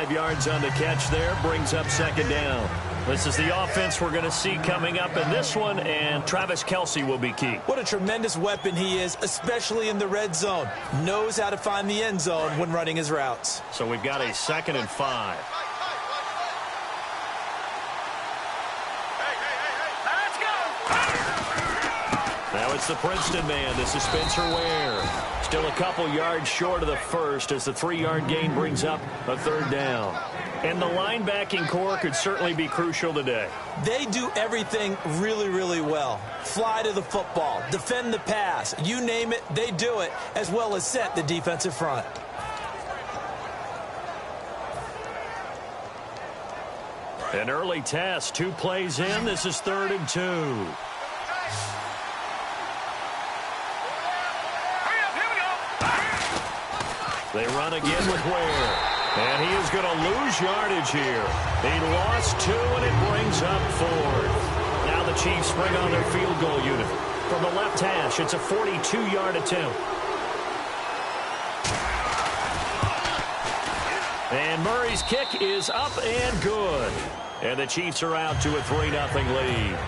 5 yards on the catch there. Brings up second down. This is the offense we're going to see coming up in this one, and Travis Kelce will be key. What a tremendous weapon he is, especially in the red zone. Knows how to find the end zone when running his routes. So we've got a 2nd and 5. Now it's the Princeton man. This is Spencer Ware. Still a couple yards short of the first as the 3-yard gain brings up a 3rd down. And the linebacking core could certainly be crucial today. They do everything really, really well. Fly to the football, defend the pass, you name it, they do it, as well as set the defensive front. An early test, 2 plays in. This is 3rd and 2. They run again with Ware. And he is going to lose yardage here. He lost 2, and it brings up 4th. Now the Chiefs bring on their field goal unit. From the left hash, it's a 42-yard attempt. And Murray's kick is up and good. And the Chiefs are out to a 3-0 lead.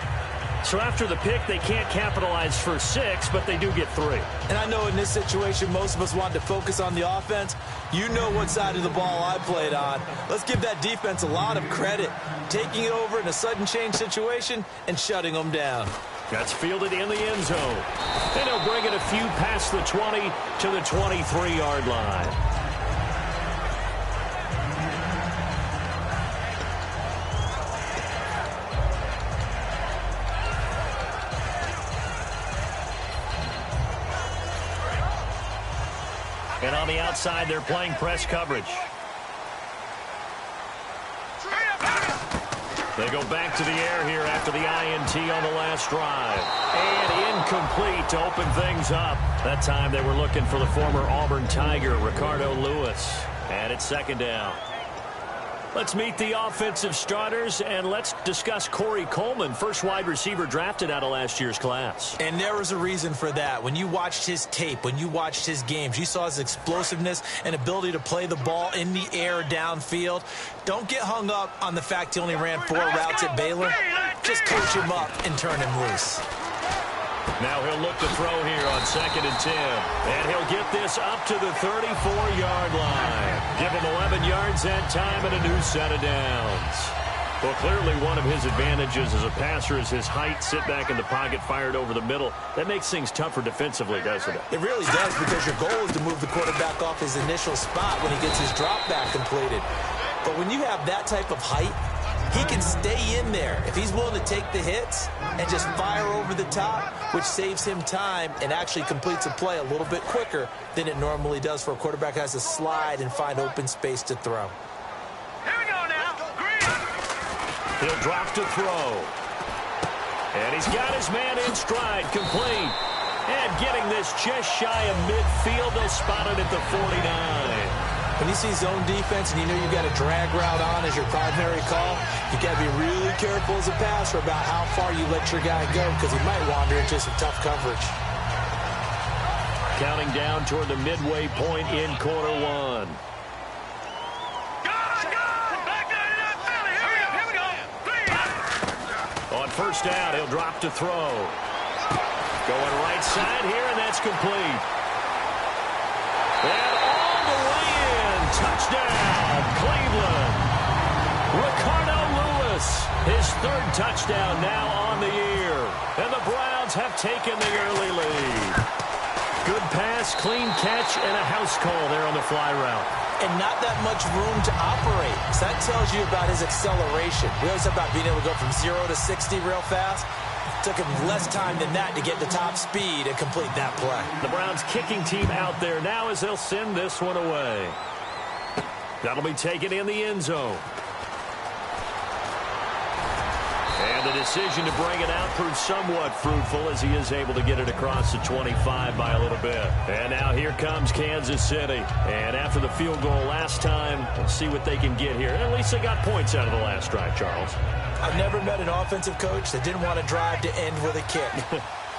So after the pick, they can't capitalize for 6, but they do get 3. And I know in this situation, most of us want to focus on the offense. You know what side of the ball I played on. Let's give that defense a lot of credit. Taking it over in a sudden change situation and shutting them down. That's fielded in the end zone. And he'll bring it a few past the 20 to the 23-yard line. And on the outside, they're playing press coverage. They go back to the air here after the INT on the last drive. And incomplete to open things up. That time they were looking for the former Auburn Tiger, Ricardo Lewis. And it's 2nd down. Let's meet the offensive starters, and let's discuss Corey Coleman, first wide receiver drafted out of last year's class. And there was a reason for that. When you watched his tape, when you watched his games, you saw his explosiveness and ability to play the ball in the air downfield. Don't get hung up on the fact he only ran 4 routes at Baylor. Just coach him up and turn him loose. Now he'll look to throw here on 2nd and 10. And he'll get this up to the 34-yard line. Give him 11 yards that time and a new set of downs. Well, clearly one of his advantages as a passer is his height. Sit back in the pocket, fired over the middle. That makes things tougher defensively, doesn't it? It really does, because your goal is to move the quarterback off his initial spot when he gets his drop back completed. But when you have that type of height, he can stay in there if he's willing to take the hits and just fire over the top, which saves him time and actually completes a play a little bit quicker than it normally does for a quarterback who has to slide and find open space to throw. Here we go now. Green. He'll drop to throw. And he's got his man in stride, complete. And getting this just shy of midfield, they'll spot it at the 49. When you see zone defense and you know you've got a drag route on as your primary call, you got to be really careful as a passer about how far you let your guy go, because he might wander into some tough coverage. Counting down toward the midway point in quarter 1. Here we go. On first down, he'll drop to throw. Going right side here, and that's complete. And all the way in. Touchdown, Cleveland. Ricardo Lewis, his 3rd touchdown now on the year. And the Browns have taken the early lead. Good pass, clean catch, and a house call there on the fly route. And not that much room to operate. So that tells you about his acceleration. We always talk about being able to go from 0 to 60 real fast. It took him less time than that to get to top speed and complete that play. The Browns kicking team out there now as they'll send this one away. That'll be taken in the end zone. And the decision to bring it out proved somewhat fruitful as he is able to get it across the 25 by a little bit. And now here comes Kansas City. And after the field goal last time, let's see what they can get here. At least they got points out of the last drive, Charles. I've never met an offensive coach that didn't want to drive to end with a kick.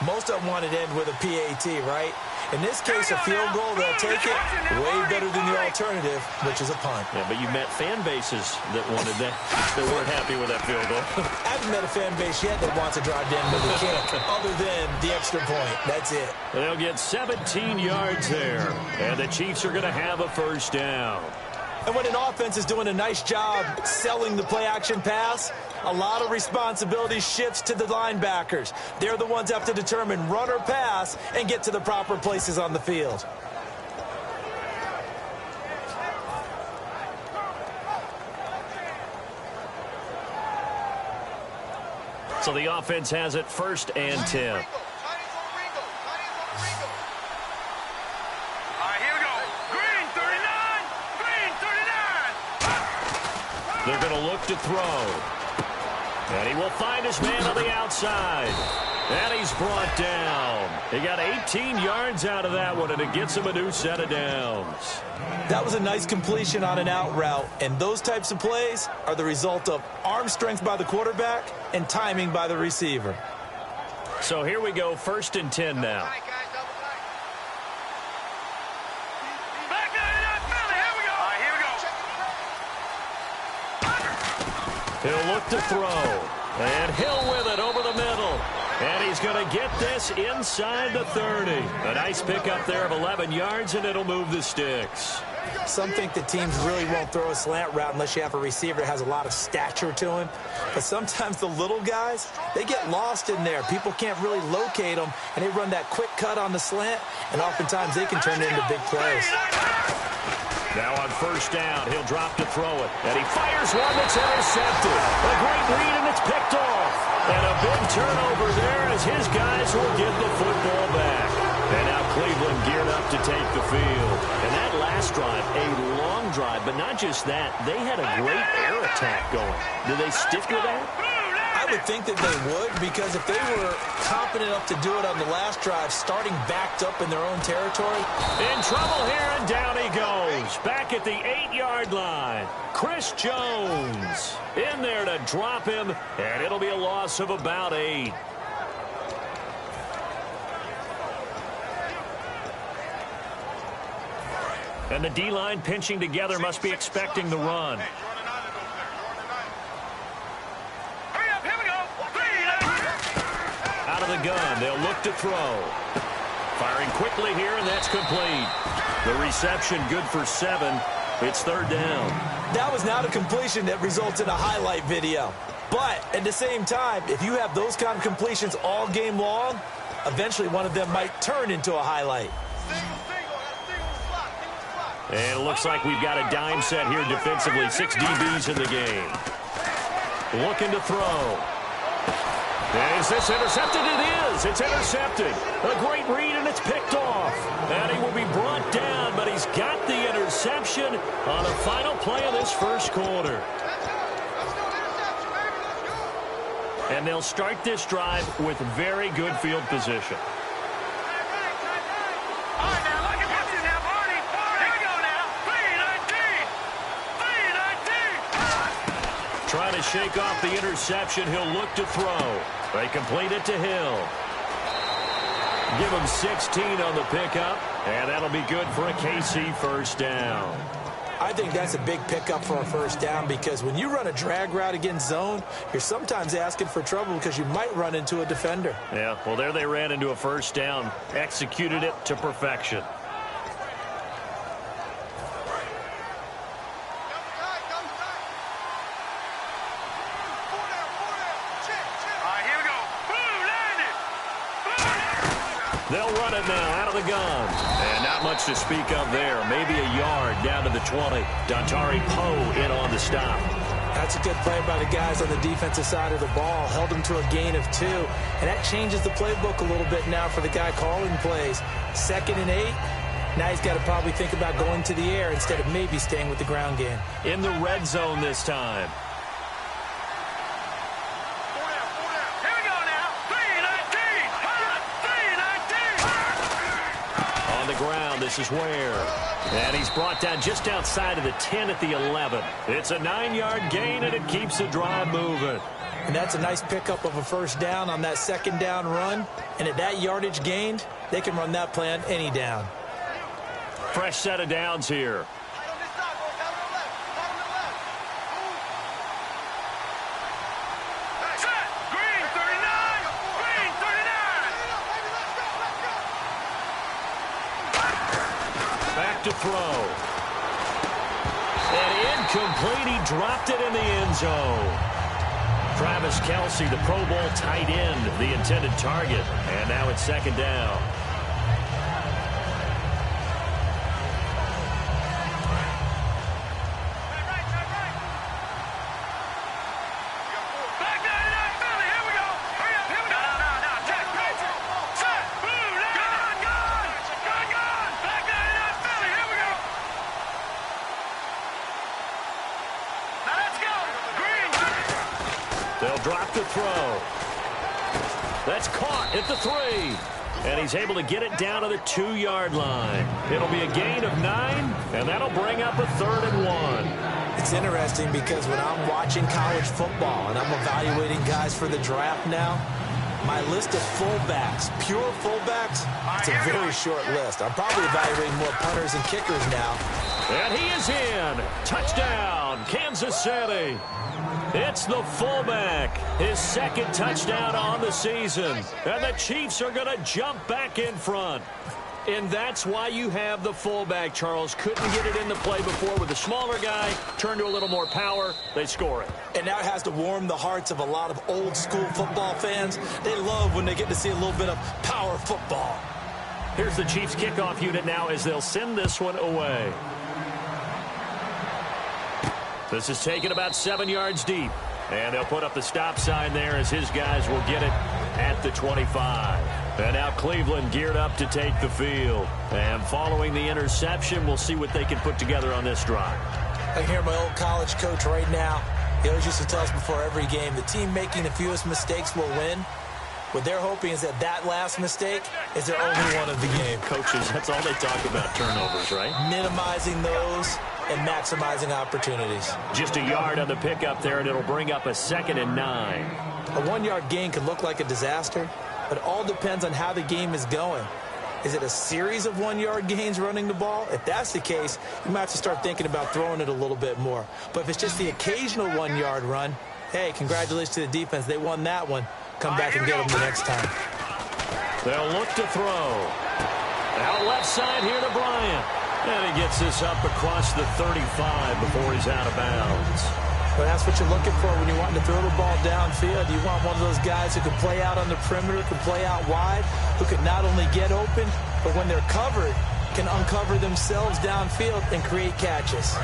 Most of them wanted to end with a PAT, right? In this case, a field goal, they'll take it way better than the alternative, which is a punt. Yeah, but you met fan bases that wanted that, that weren't happy with that field goal. I haven't met a fan base yet that wants to drive down to the kick, other than the extra point. That's it. They'll get 17 yards there, and the Chiefs are going to have a first down. And when an offense is doing a nice job selling the play-action pass, a lot of responsibility shifts to the linebackers. They're the ones that have to determine run or pass and get to the proper places on the field. So the offense has it 1st and 10. They're going to look to throw. And he will find his man on the outside. And he's brought down. He got 18 yards out of that one, and it gets him a new set of downs. That was a nice completion on an out route, and those types of plays are the result of arm strength by the quarterback and timing by the receiver. So here we go, 1st and 10 now. He'll look to throw, and Hill with it over the middle. And he's going to get this inside the 30. A nice pickup there of 11 yards, and it'll move the sticks. Some think the teams really won't throw a slant route unless you have a receiver that has a lot of stature to him. But sometimes the little guys, they get lost in there. People can't really locate them, and they run that quick cut on the slant, and oftentimes they can turn it into big plays. Now on 1st down, he'll drop to throw it. And he fires one that's intercepted. A great read, and it's picked off. And a big turnover there as his guys will get the football back. And now Cleveland geared up to take the field. And that last drive, a long drive, but not just that. They had a great air attack going. Do they stick with that? I would think that they would, because if they were confident enough to do it on the last drive, starting backed up in their own territory. In trouble here, and down he goes. Back at the 8-yard line. Chris Jones in there to drop him, and it'll be a loss of about 8. And the D-line pinching together must be expecting the run. Out of the gun, they'll look to throw. Firing quickly here, and that's complete. The reception good for 7. It's 3rd down. That was not a completion that results in a highlight video. But at the same time, if you have those kind of completions all game long, eventually one of them might turn into a highlight. And it looks like we've got a dime set here defensively. 6 DBs in the game. Looking to throw. Is this intercepted? It is. It's intercepted. A great read, and it's picked off. And he will be brought down, but he's got the interception on the final play of this 1st quarter. And they'll start this drive with very good field position. Trying to shake off the interception. He'll look to throw. They complete it to Hill. Give him 16 on the pickup, and that'll be good for a KC 1st down. I think that's a big pickup for a 1st down, because when you run a drag route against zone, you're sometimes asking for trouble because you might run into a defender. Yeah, well, there they ran into a 1st down. Executed it to perfection. They'll run it now out of the gun. And not much to speak of there. Maybe a yard down to the 20. Dontari Poe in on the stop. That's a good play by the guys on the defensive side of the ball. Held them to a gain of 2. And that changes the playbook a little bit now for the guy calling plays. 2nd and 8. Now he's got to probably think about going to the air instead of maybe staying with the ground game. In the red zone this time. Ground, this is Ware. And he's brought down just outside of the 10 at the 11. It's a 9-yard gain, and it keeps the drive moving. And that's a nice pickup of a 1st down on that 2nd down run. And at that yardage gained, they can run that play on any down. Fresh set of downs here. To throw. And incomplete. He dropped it in the end zone. Travis Kelce, the Pro Bowl tight end, the intended target. And now it's second down. They'll drop the throw. That's caught at the 3. And he's able to get it down to the 2-yard line. It'll be a gain of 9, and that'll bring up a 3rd and 1. It's interesting because when I'm watching college football and I'm evaluating guys for the draft now, my list of fullbacks, pure fullbacks, it's a very short list. I'm probably evaluating more punters and kickers now. And he is in. Touchdown, Kansas City. It's the fullback, his second touchdown on the season. And the Chiefs are going to jump back in front. And that's why you have the fullback, Charles. Couldn't get it into play before with the smaller guy. Turned to a little more power. They score it. And now it has to warm the hearts of a lot of old-school football fans. They love when they get to see a little bit of power football. Here's the Chiefs kickoff unit now as they'll send this one away. This is taken about 7 yards deep. And they'll put up the stop sign there as his guys will get it at the 25. And now Cleveland geared up to take the field. And following the interception, we'll see what they can put together on this drive. I hear my old college coach right now. He always used to tell us before every game, the team making the fewest mistakes will win. What they're hoping is that last mistake is their only one of the game. Coaches, that's all they talk about, turnovers, right? Minimizing those and maximizing opportunities. Just a yard on the pickup there, and it'll bring up a 2nd and 9. A 1-yard gain can look like a disaster, but it all depends on how the game is going. Is it a series of 1-yard gains running the ball? If that's the case, you might have to start thinking about throwing it a little bit more. But if it's just the occasional 1-yard run, hey, congratulations to the defense. They won that one. Come back and get them the next time. They'll look to throw. Out left side here to Bryant. And he gets this up across the 35 before he's out of bounds. Well, that's what you're looking for when you're wanting to throw the ball downfield. You want one of those guys who can play out on the perimeter, can play out wide, who can not only get open, but when they're covered, can uncover themselves downfield and create catches.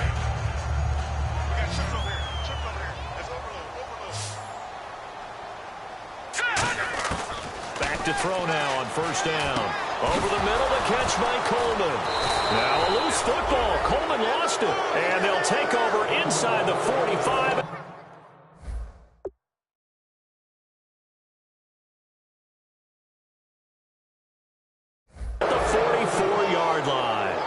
Back to throw now on first down. Over the middle, the catch by Coleman. Now a loose football. Coleman lost it. And they'll take over inside the 45. The 44-yard line.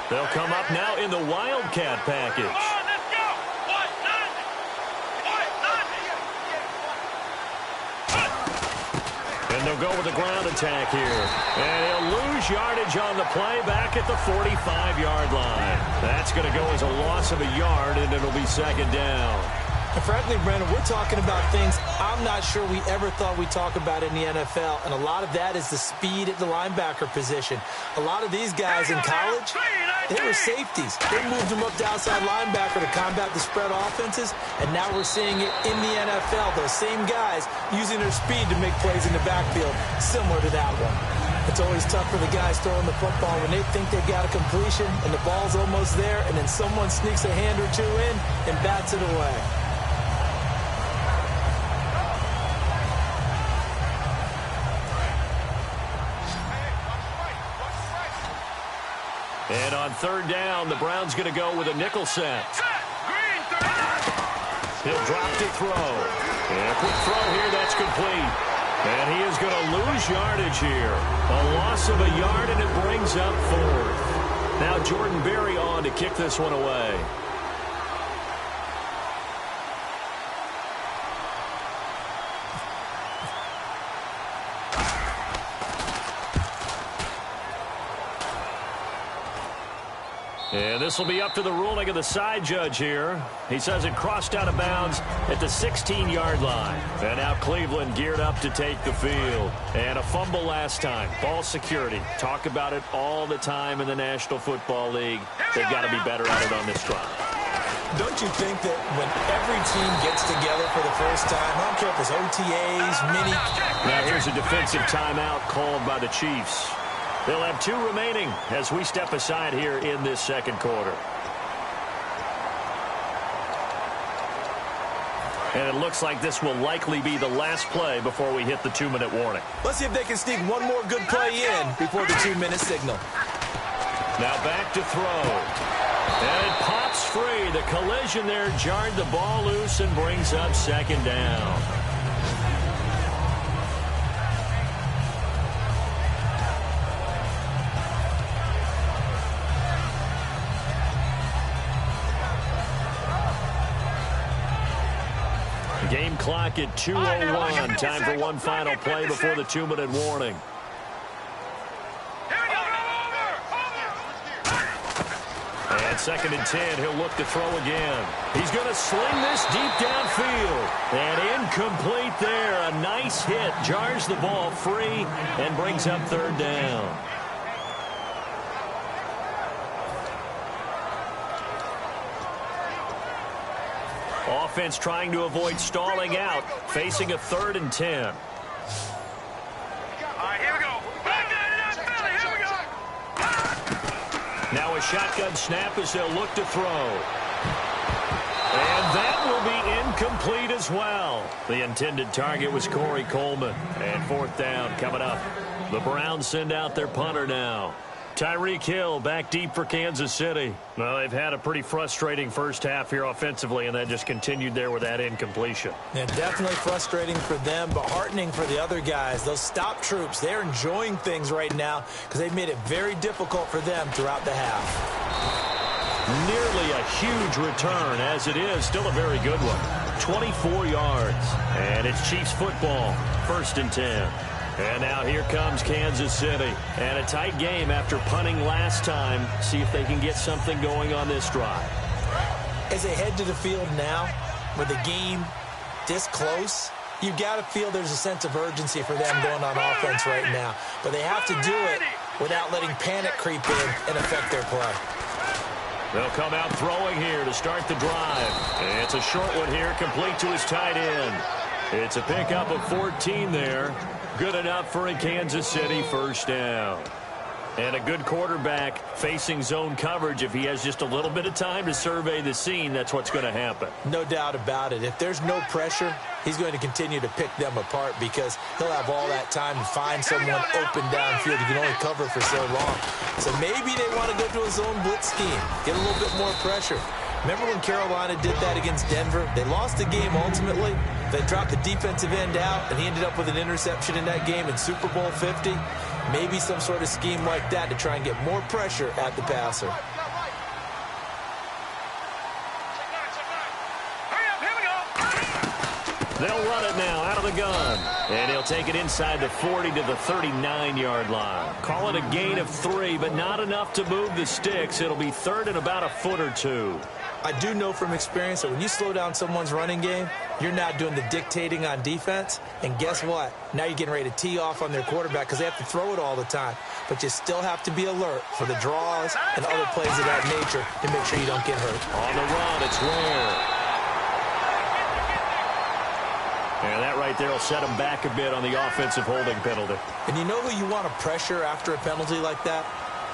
They'll come up now in the Wildcat package. Let's go! And they'll go with the ground attack here. And he'll lose yardage on the play back at the 45-yard line. That's going to go as a loss of a yard, and it'll be second down. And frankly, Brandon, we're talking about things I'm not sure we ever thought we'd talk about in the NFL, and a lot of that is the speed at the linebacker position. A lot of these guys in college, they were safeties. They moved them up to outside linebacker to combat the spread offenses, and now we're seeing it in the NFL. Those same guys using their speed to make plays in the backfield, similar to that one. It's always tough for the guys throwing the football when they think they've got a completion and the ball's almost there, and then someone sneaks a hand or two in and bats it away. And on third down, the Browns going to go with a nickel set. He'll drop to throw. And a quick throw here, that's complete. And he is going to lose yardage here. A loss of a yard, and it brings up 4th. Now Jordan Berry on to kick this one away. And this will be up to the ruling of the side judge here. He says it crossed out of bounds at the 16-yard line. And now Cleveland geared up to take the field. And a fumble last time. Ball security. Talk about it all the time in the National Football League. They've got to be better at it on this drive. Don't you think that when every team gets together for the first time, I don't care if it's OTAs, mini... Now here's a defensive timeout called by the Chiefs. They'll have 2 remaining as we step aside here in this second quarter. And it looks like this will likely be the last play before we hit the 2-minute warning. Let's see if they can sneak one more good play in before the 2-minute signal. Now back to throw. And it pops free. The collision there jarred the ball loose and brings up 2nd down. Game clock at 2:01. Time for one final play before the 2-minute warning. And 2nd and 10. He'll look to throw again. He's going to sling this deep downfield. And incomplete there. A nice hit. Jars the ball free and brings up 3rd down. Offense trying to avoid stalling out, facing a 3rd and 10. All right, here we go. Here we go. Now a shotgun snap as they'll look to throw. And that will be incomplete as well. The intended target was Corey Coleman. And 4th down coming up. The Browns send out their punter now. Tyreek Hill back deep for Kansas City. Well, they've had a pretty frustrating first half here offensively, and that just continued there with that incompletion. Yeah, definitely frustrating for them, but heartening for the other guys. Those stop troops, they're enjoying things right now because they've made it very difficult for them throughout the half. Nearly a huge return, as it is still a very good one. 24 yards, and it's Chiefs football, 1st and 10. And now here comes Kansas City. And a tight game after punting last time. See if they can get something going on this drive. As they head to the field now, with the game this close, you've got to feel there's a sense of urgency for them going on offense right now. But they have to do it without letting panic creep in and affect their play. They'll come out throwing here to start the drive. And it's a short one here, complete to his tight end. It's a pickup of 14 there. Good enough for a Kansas City 1st down. And a good quarterback facing zone coverage. If he has just a little bit of time to survey the scene, that's what's going to happen. No doubt about it. If there's no pressure, he's going to continue to pick them apart because he'll have all that time to find someone open downfield. He can only cover for so long. So maybe they want to go to a zone blitz scheme, get a little bit more pressure. Remember when Carolina did that against Denver? They lost the game ultimately. They dropped the defensive end out, and he ended up with an interception in that game in Super Bowl 50. Maybe some sort of scheme like that to try and get more pressure at the passer. They'll run it now out of the gun. And he'll take it inside the 40 to the 39-yard line. Call it a gain of 3, but not enough to move the sticks. It'll be 3rd and about a foot or 2. I do know from experience that when you slow down someone's running game, you're not doing the dictating on defense. And guess what? Now you're getting ready to tee off on their quarterback because they have to throw it all the time. But you still have to be alert for the draws and other plays of that nature to make sure you don't get hurt. On the run, it's Ware. And that right there will set him back a bit on the offensive holding penalty. And you know who you want to pressure after a penalty like that?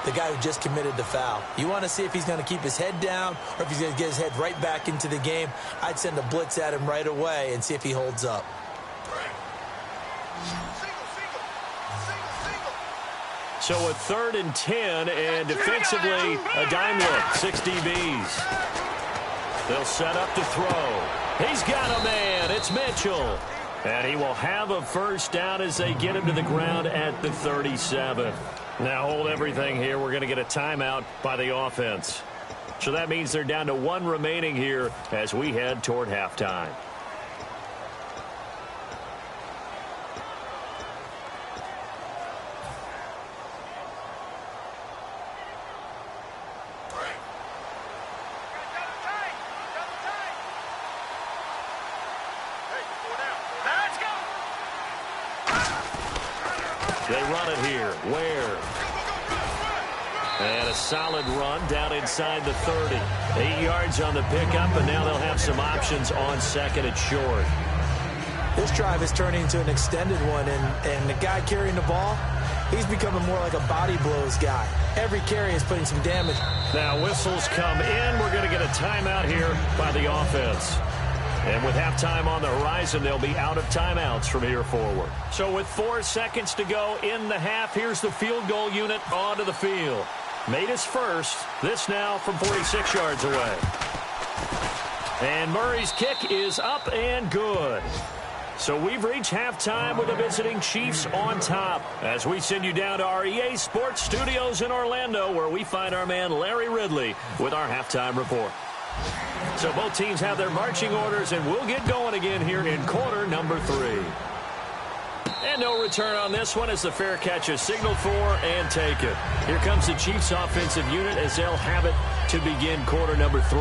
The guy who just committed the foul. You want to see if he's going to keep his head down or if he's going to get his head right back into the game. I'd send a blitz at him right away and see if he holds up. So a 3rd and 10, and defensively a dime look, 6 DBs. They'll set up to throw. He's got a man. It's Mitchell. And he will have a first down as they get him to the ground at the 37. Now hold everything here. We're going to get a timeout by the offense. So that means they're down to 1 remaining here as we head toward halftime. They run it here. Where? And a solid run down inside the 30. 8 yards on the pickup, and now they'll have some options on second and short. This drive is turning into an extended one, and the guy carrying the ball, he's becoming more like a body blows guy. Every carry is putting some damage. Now whistles come in. We're going to get a timeout here by the offense. And with halftime on the horizon, they'll be out of timeouts from here forward. So with 4 seconds to go in the half, here's the field goal unit onto the field. Made his first. This now from 46 yards away. And Murray's kick is up and good. So we've reached halftime with the visiting Chiefs on top as we send you down to our EA Sports Studios in Orlando, where we find our man Larry Ridley with our halftime report. So both teams have their marching orders, and we'll get going again here in quarter number 3. And no return on this one as the fair catch is signaled for and taken. Here comes the Chiefs offensive unit as they'll have it to begin quarter number 3.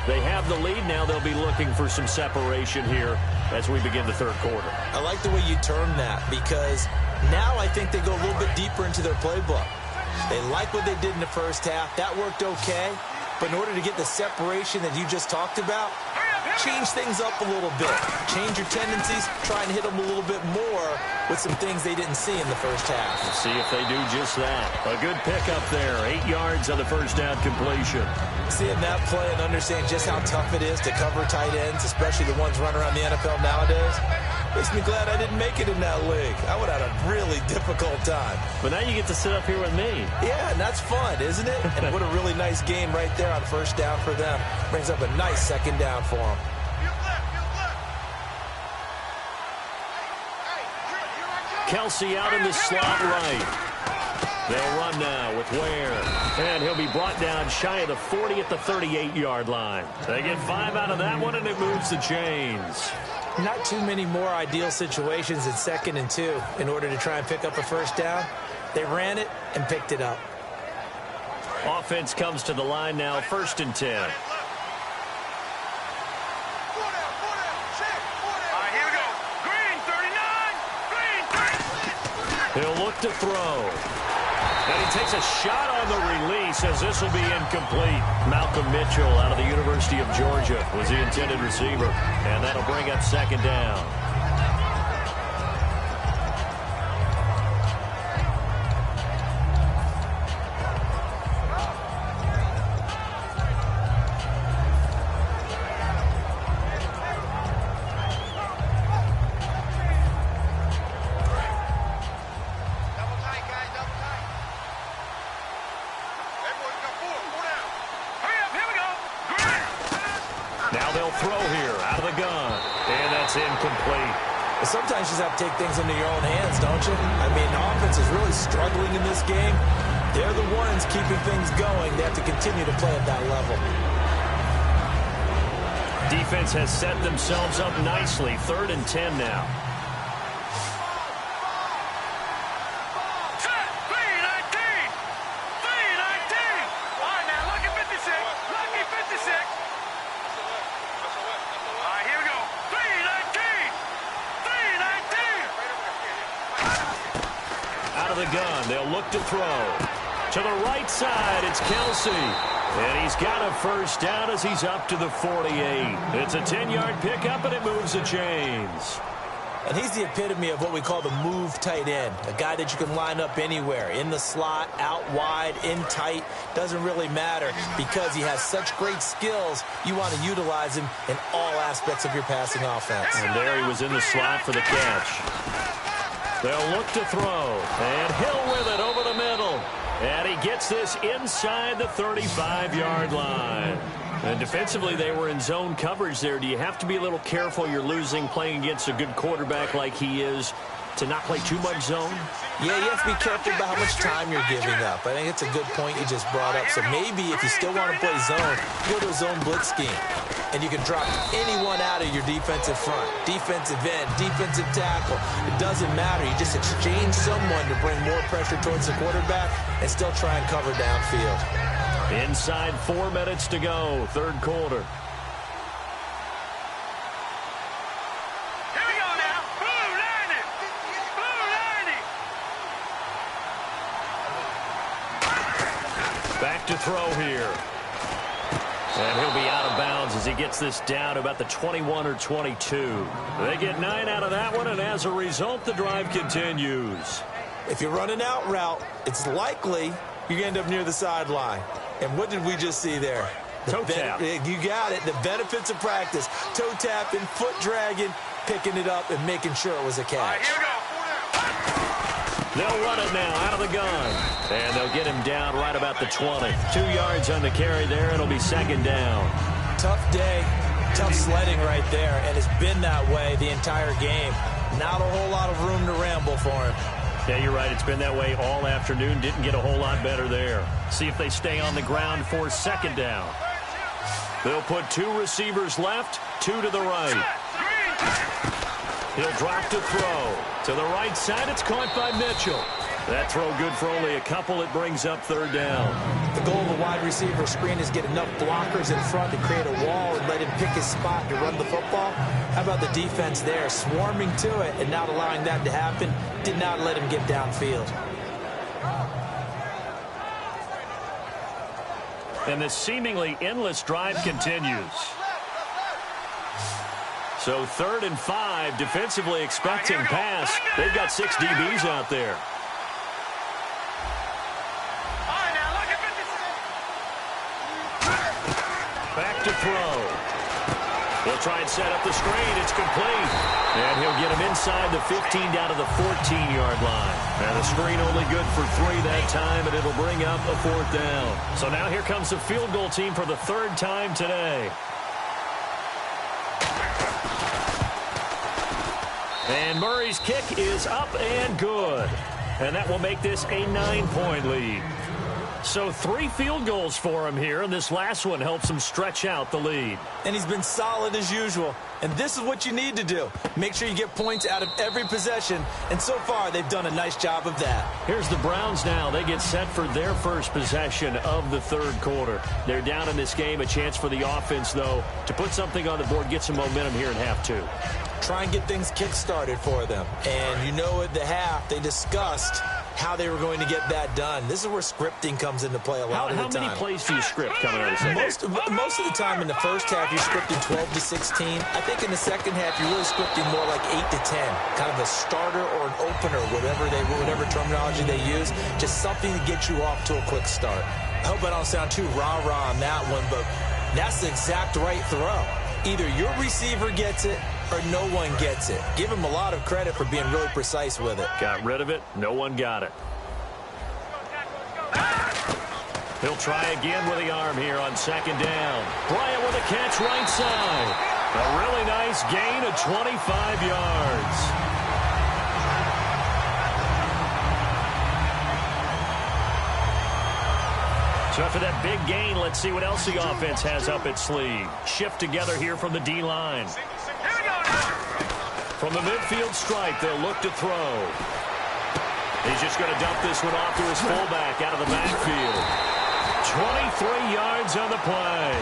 They have the lead. Now they'll be looking for some separation here as we begin the third quarter. I like the way you term that, because now I think they go a little bit deeper into their playbook. They like what they did in the first half. That worked okay. But in order to get the separation that you just talked about, change things up a little bit. Change your tendencies. Try and hit them a little bit more with some things they didn't see in the first half. Let's see if they do just that. A good pickup there. 8 yards on the first down completion. Seeing that play and understand just how tough it is to cover tight ends, especially the ones running around the NFL nowadays, makes me glad I didn't make it in that league. I would have had a really difficult time. But now you get to sit up here with me. Yeah, and that's fun, isn't it? And what a really nice game right there on first down for them. Brings up a nice second down for them. Kelsey out in the slot right. They'll run now with Ware. And he'll be brought down shy of the 40 at the 38-yard line. They get 5 out of that one, and it moves the chains. Not too many more ideal situations in 2nd and 2 in order to try and pick up a first down. They ran it and picked it up. Offense comes to the line now, 1st and 10. He'll look to throw. And he takes a shot on the release as this will be incomplete. Malcolm Mitchell out of the University of Georgia was the intended receiver. And that'll bring up 2nd down. Sometimes you just have to take things into your own hands, don't you? I mean, the offense is really struggling in this game. They're the ones keeping things going. They have to continue to play at that level. Defense has set themselves up nicely. 3rd and 10 now. They'll look to throw. To the right side, it's Kelsey. And he's got a first down as he's up to the 48. It's a 10-yard pickup, and it moves the chains. And he's the epitome of what we call the move tight end. A guy that you can line up anywhere. In the slot, out wide, in tight. Doesn't really matter because he has such great skills. You want to utilize him in all aspects of your passing offense. And there he was in the slot for the catch. They'll look to throw, and Hill with it over the middle. And he gets this inside the 35-yard line. And defensively, they were in zone coverage there. Do you have to be a little careful? You're losing, playing against a good quarterback like he is, to not play too much zone? Yeah, you have to be careful about how much time you're giving up. I think it's a good point you just brought up. So maybe if you still want to play zone, go to a zone blitz scheme. And you can drop anyone out of your defensive front, defensive end, defensive tackle. It doesn't matter. You just exchange someone to bring more pressure towards the quarterback and still try and cover downfield. Inside 4 minutes to go, third quarter. Back to throw here. And he'll be out of bounds as he gets this down about the 21 or 22. They get 9 out of that one, and as a result, the drive continues. If you run an out route, it's likely you're going to end up near the sideline. And what did we just see there? Toe tap. You got it. The benefits of practice. Toe tapping, foot dragging, picking it up, and making sure it was a catch. Here we go. They'll run it now out of the gun. And they'll get him down right about the 20. 2 yards on the carry there. It'll be second down. Tough day, tough sledding right there, and it's been that way the entire game. Not a whole lot of room to ramble for him. Yeah, you're right. It's been that way all afternoon. Didn't get a whole lot better there. See if they stay on the ground for second down. They'll put 2 receivers left, 2 to the right. He'll drop to throw. To the right side, it's caught by Mitchell. That throw good for only a couple. It brings up third down. The goal of the wide receiver screen is get enough blockers in front to create a wall and let him pick his spot to run the football. How about the defense there, swarming to it and not allowing that to happen? Did not let him get downfield. And this seemingly endless drive continues. So 3rd and 5, defensively expecting pass. They've got 6 DBs out there. Back to throw. He'll try and set up the screen. It's complete. And he'll get him inside the 15 down to the 14-yard line. And the screen only good for 3 that time, and it'll bring up a 4th down. So now here comes the field goal team for the 3rd time today. And Murray's kick is up and good. And that will make this a 9-point lead. So 3 field goals for him here, and this last one helps him stretch out the lead. And he's been solid as usual. And this is what you need to do. Make sure you get points out of every possession. And so far, they've done a nice job of that. Here's the Browns now. They get set for their first possession of the 3rd quarter. They're down in this game. A chance for the offense, though, to put something on the board, get some momentum here in half 2. Try and get things kick-started for them. And you know at the half, they discussed how they were going to get that done. This is where scripting comes into play a lot of the time. How many plays do you script coming out of the second? Most of the time in the first half, you're scripting 12 to 16. I think in the second half, you're really scripting more like 8 to 10. Kind of a starter or an opener, whatever terminology they use. Just something to get you off to a quick start. I hope I don't sound too rah-rah on that one, but that's the exact right throw. Either your receiver gets it or no one gets it. Give him a lot of credit for being really precise with it. Got rid of it. No one got it. He'll try again with the arm here on second down. Bryant with a catch right side. A really nice gain of 25 yards. So after that big gain, let's see what else the offense has up its sleeve. Shift together here from the D-line. From the midfield stripe, they'll look to throw. He's just going to dump this one off to his fullback out of the backfield. 23 yards on the play.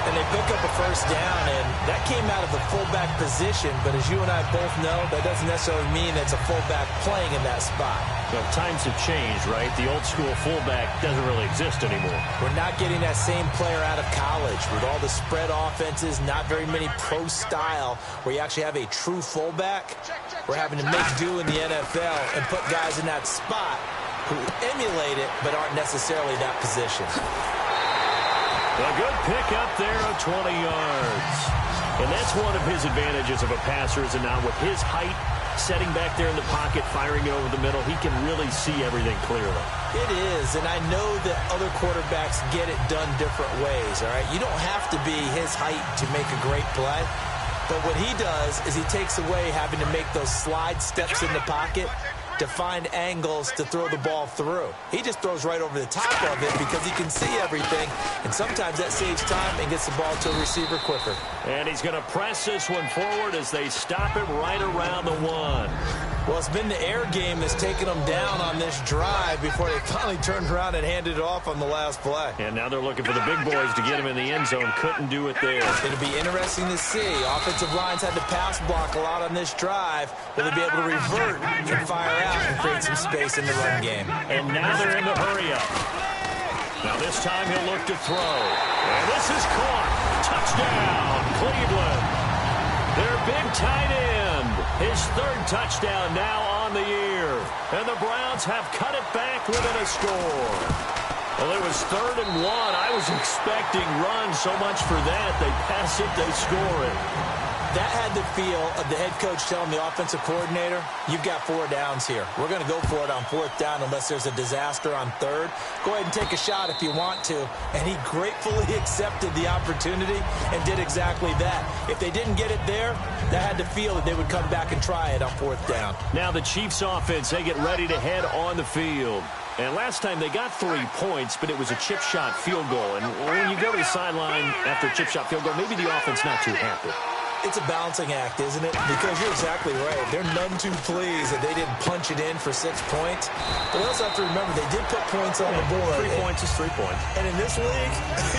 And they pick up a first down, and that came out of the fullback position. But as you and I both know, that doesn't necessarily mean that's a fullback playing in that spot. Well, times have changed, right? The old school fullback doesn't really exist anymore. We're not getting that same player out of college with all the spread offenses, not very many pro style where you actually have a true fullback. We're having to make do in the NFL and put guys in that spot who emulate it but aren't necessarily that position. A good pick up there of 20 yards. And that's one of his advantages of a passer, is now with his height, setting back there in the pocket, firing it over the middle, he can really see everything clearly. It is, and I know that other quarterbacks get it done different ways, all right? You don't have to be his height to make a great play, but what he does is he takes away having to make those slide steps in the pocket to find angles to throw the ball through. He just throws right over the top of it because he can see everything, and sometimes that saves time and gets the ball to a receiver quicker. And he's going to press this one forward as they stop it right around the 1. Well, it's been the air game that's taken them down on this drive before they finally turned around and handed it off on the last play. And now they're looking for the big boys to get him in the end zone. Couldn't do it there. It'll be interesting to see. Offensive lines had to pass block a lot on this drive. Will they be able to revert and fire out and create some space in the run game? And now they're in the hurry-up. Now this time he'll look to throw. And this is caught. Touchdown, Cleveland. Their big tight end. His 3rd touchdown now on the year. And the Browns have cut it back within a score. Well, it was 3rd and 1. I was expecting runs so much for that. They pass it, they score it. That had the feel of the head coach telling the offensive coordinator, you've got 4 downs here. We're going to go for it on 4th down unless there's a disaster on 3rd. Go ahead and take a shot if you want to. And he gratefully accepted the opportunity and did exactly that. If they didn't get it there, that had the feel that they would come back and try it on 4th down. Now the Chiefs offense, they get ready to head on the field. And last time they got 3 points, but it was a chip shot field goal. And when you go to the sideline after a chip shot field goal, maybe the offense not too happy. It's a balancing act, isn't it? Because you're exactly right. They're none too pleased that they didn't punch it in for 6 points. But we also have to remember they did put points on the board. 3 points is 3 points. And in this league,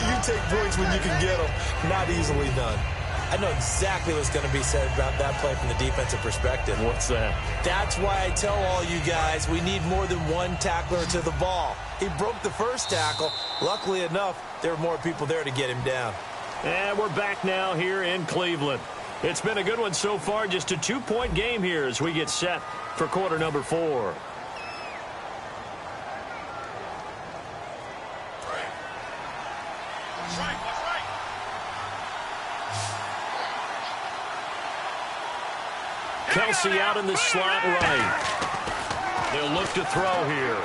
you take points when you can get them. Not easily done. I know exactly what's going to be said about that play from the defensive perspective. What's that? That's why I tell all you guys we need more than one tackler to the ball. He broke the first tackle. Luckily enough, there were more people there to get him down. And we're back now here in Cleveland. It's been a good one so far. Just a 2-point game here as we get set for quarter number 4. Kelsey out in the slot right. They'll look to throw here.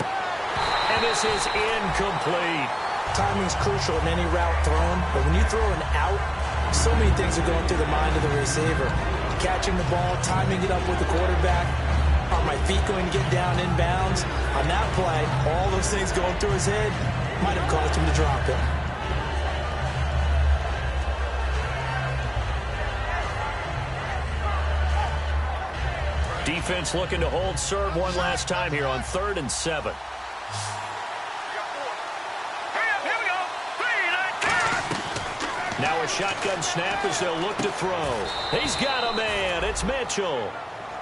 And this is incomplete. Timing's crucial in any route thrown, but when you throw an out, so many things are going through the mind of the receiver. Catching the ball, timing it up with the quarterback. Are my feet going to get down in bounds? On that play, all those things going through his head might have caused him to drop it. Defense looking to hold serve one last time here on 3rd and 7. Now a shotgun snap as they'll look to throw. He's got a man. It's Mitchell.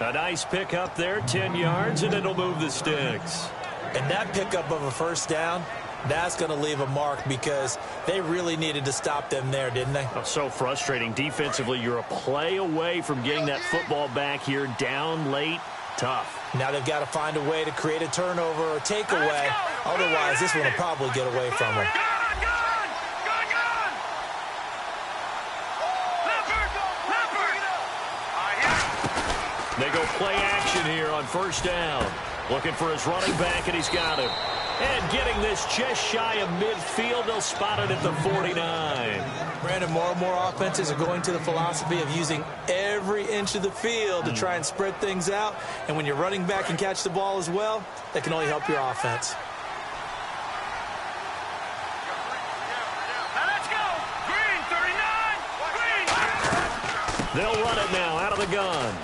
A nice pickup there, 10 yards, and it'll move the sticks. And that pickup of a 1st down, that's going to leave a mark because they really needed to stop them there, didn't they? Oh, so frustrating. Defensively, you're a play away from getting that football back here, down late. Tough. Now they've got to find a way to create a turnover or takeaway. Otherwise, this one will probably get away from them. They go play action here on 1st down. Looking for his running back, and he's got him. And getting this just shy of midfield, they'll spot it at the 49. Brandon, more and more offenses are going to the philosophy of using every inch of the field to try and spread things out. And when your running back can catch the ball as well, that can only help your offense. Now let's go. Green, 39. Green. They'll run it now out of the gun.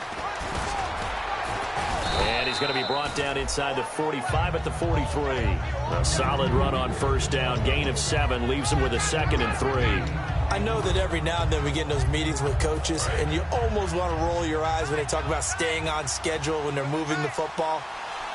And he's going to be brought down inside the 45 at the 43. A solid run on 1st down. Gain of 7 leaves him with a 2nd and 3. I know that every now and then we get in those meetings with coaches, and you almost want to roll your eyes when they talk about staying on schedule when they're moving the football.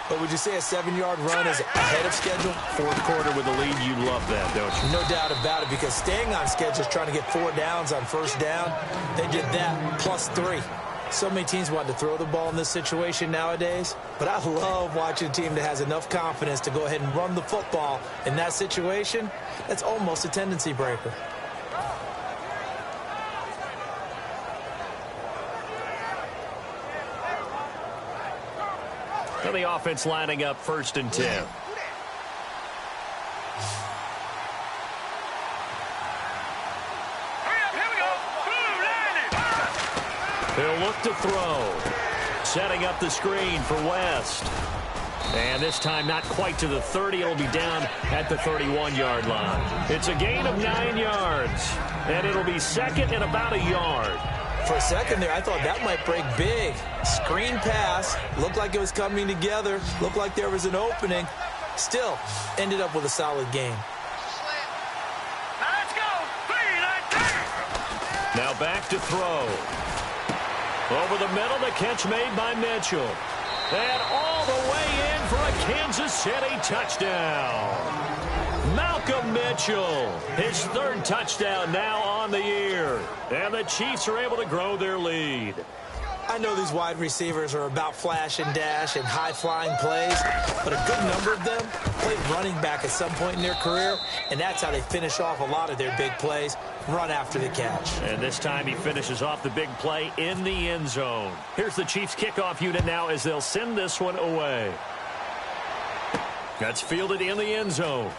But would you say a 7-yard run is ahead of schedule? 4th quarter with the lead, you love that, don't you? No doubt about it, because staying on schedule is trying to get 4 downs on 1st down. They did that plus 3. So many teams want to throw the ball in this situation nowadays, but I love watching a team that has enough confidence to go ahead and run the football in that situation. That's almost a tendency breaker. So the offense lining up 1st and 10. He'll look to throw. Setting up the screen for West. And this time not quite to the 30. It'll be down at the 31-yard line. It's a gain of 9 yards. And it'll be 2nd and about a yard. For a second there, I thought that might break big. Screen pass. Looked like it was coming together. Looked like there was an opening. Still, ended up with a solid game. Let's go. Now back to throw. Over the middle, the catch made by Mitchell. And all the way in for a Kansas City touchdown. Malcolm Mitchell, his 3rd touchdown now on the year. And the Chiefs are able to grow their lead. I know these wide receivers are about flash and dash and high-flying plays, but a good number of them played running back at some point in their career, and that's how they finish off a lot of their big plays, run after the catch. And this time he finishes off the big play in the end zone. Here's the Chiefs kickoff unit now as they'll send this one away. That's fielded in the end zone.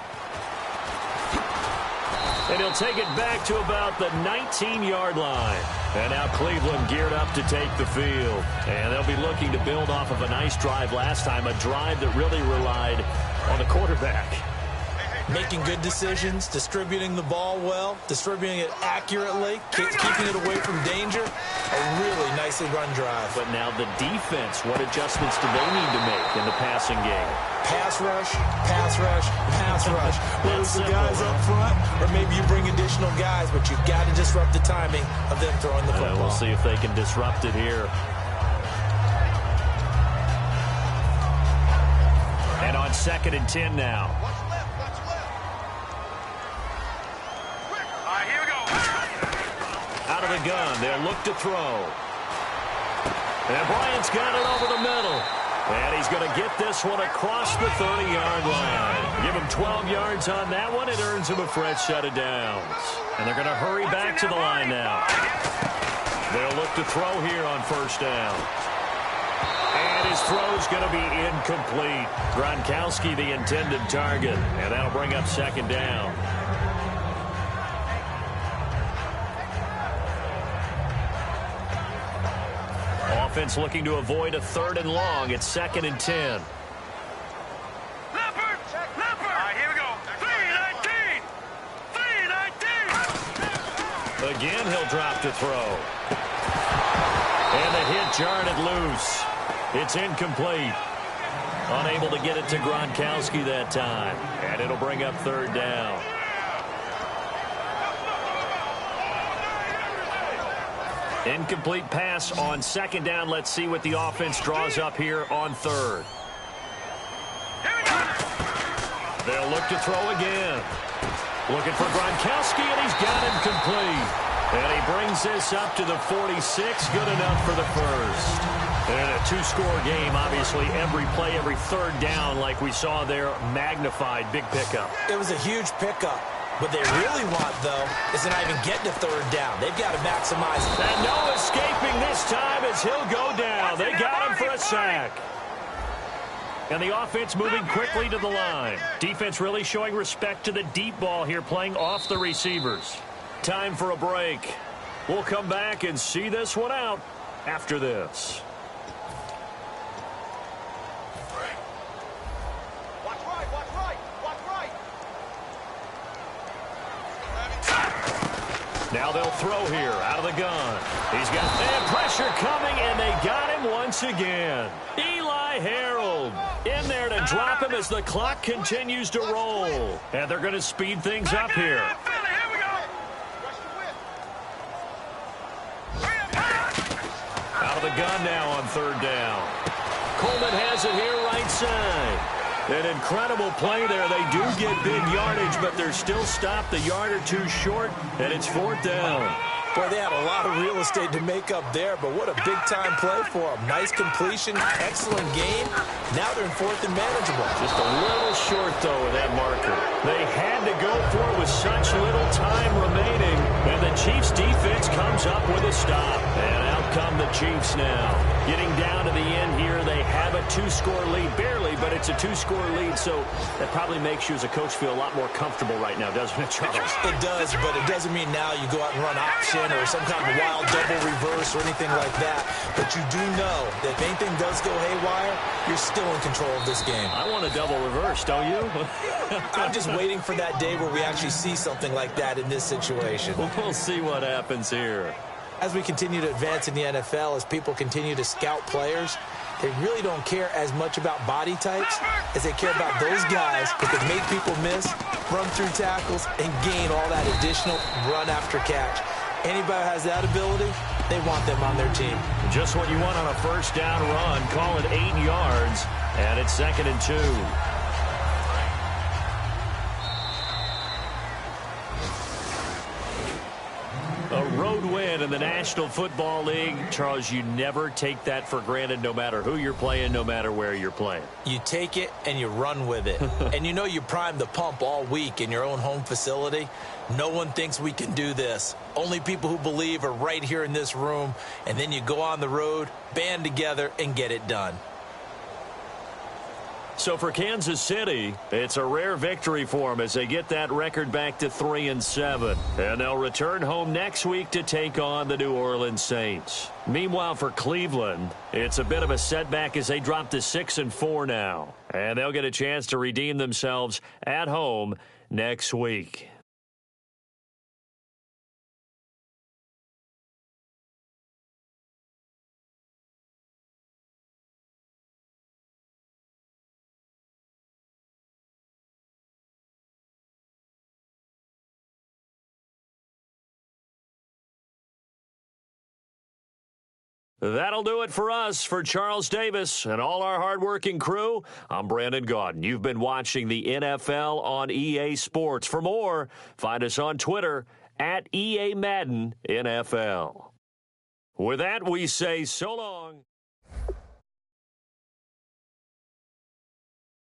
And he'll take it back to about the 19-yard line. And now Cleveland geared up to take the field. And they'll be looking to build off of a nice drive last time, a drive that really relied on the quarterback. Making good decisions, distributing the ball well, distributing it accurately, keeping it away from danger. A really nicely run drive. But now the defense, what adjustments do they need to make in the passing game? Pass rush, pass rush, pass rush. Whether it's the guys up front or maybe you bring additional guys, but you've got to disrupt the timing of them throwing the football. We'll see if they can disrupt it here. And on 2nd and 10 now. Out of the gun, they'll look to throw. And Bryant's got it over the middle. And he's going to get this one across the 30-yard line. Give him 12 yards on that one. It earns him a fresh set of downs. And they're going to hurry back to the line now. They'll look to throw here on 1st down. And his throw's going to be incomplete. Gronkowski, the intended target. And that'll bring up 2nd down. Offense looking to avoid a 3rd and long. It's 2nd and 10. Leopard! Leopard! All right, here we go. 3-19! 3-19! Again, he'll drop to throw. And the hit jarred it loose. It's incomplete. Unable to get it to Gronkowski that time. And it'll bring up 3rd down. Incomplete pass on 2nd down. Let's see what the offense draws up here on 3rd. They'll look to throw again. Looking for Gronkowski, and he's got him complete. And he brings this up to the 46. Good enough for the 1st. And a 2-score game, obviously, every play, every 3rd down, like we saw there, magnified. Big pickup. It was a huge pickup. What they really want, though, is to not even get to 3rd down. They've got to maximize it. And no escaping this time as he'll go down. They got him for a sack. And the offense moving quickly to the line. Defense really showing respect to the deep ball here, playing off the receivers. Time for a break. We'll come back and see this one out after this. Now they'll throw here out of the gun. He's got pressure coming, and they got him once again. Eli Harold in there to drop him as the clock continues to roll. And they're going to speed things up here. Out of the gun now on 3rd down. Coleman has it here right side. An incredible play there. They do get big yardage, but they're still stopped a yard or two short, and it's 4th down. Boy, they had a lot of real estate to make up there, but what a big-time play for them. Nice completion, excellent game. Now they're in fourth and manageable. Just a little short, though, with that marker. They had to go for it with such little time remaining, and the Chiefs' defense comes up with a stop. And out come the Chiefs now. Getting down to the end here, they have a 2-score lead. Barely, but it's a 2-score lead, so that probably makes you as a coach feel a lot more comfortable right now, doesn't it, Charles? It does, but it doesn't mean now you go out and run option or some kind of wild double reverse or anything like that. But you do know that if anything does go haywire, you're still in control of this game. I want a double reverse, don't you? I'm just waiting for that day where we actually see something like that in this situation. We'll see what happens here. As we continue to advance in the NFL, as people continue to scout players, they really don't care as much about body types as they care about those guys who can make people miss, run through tackles, and gain all that additional run after catch. Anybody who has that ability, they want them on their team. Just what you want on a first down run. Call it 8 yards, and it's 2nd and 2. A road win in the National Football League. Charles, you never take that for granted no matter who you're playing, no matter where you're playing. You take it and you run with it. And you know you primed the pump all week in your own home facility. No one thinks we can do this. Only people who believe are right here in this room. And then you go on the road, band together, and get it done. So for Kansas City, it's a rare victory for them as they get that record back to 3-7. And they'll return home next week to take on the New Orleans Saints. Meanwhile, for Cleveland, it's a bit of a setback as they drop to 6-4 now. And they'll get a chance to redeem themselves at home next week. That'll do it for us. For Charles Davis and all our hardworking crew, I'm Brandon Gaudin. You've been watching the NFL on EA Sports. For more, find us on Twitter at EA Madden NFL. With that, we say so long.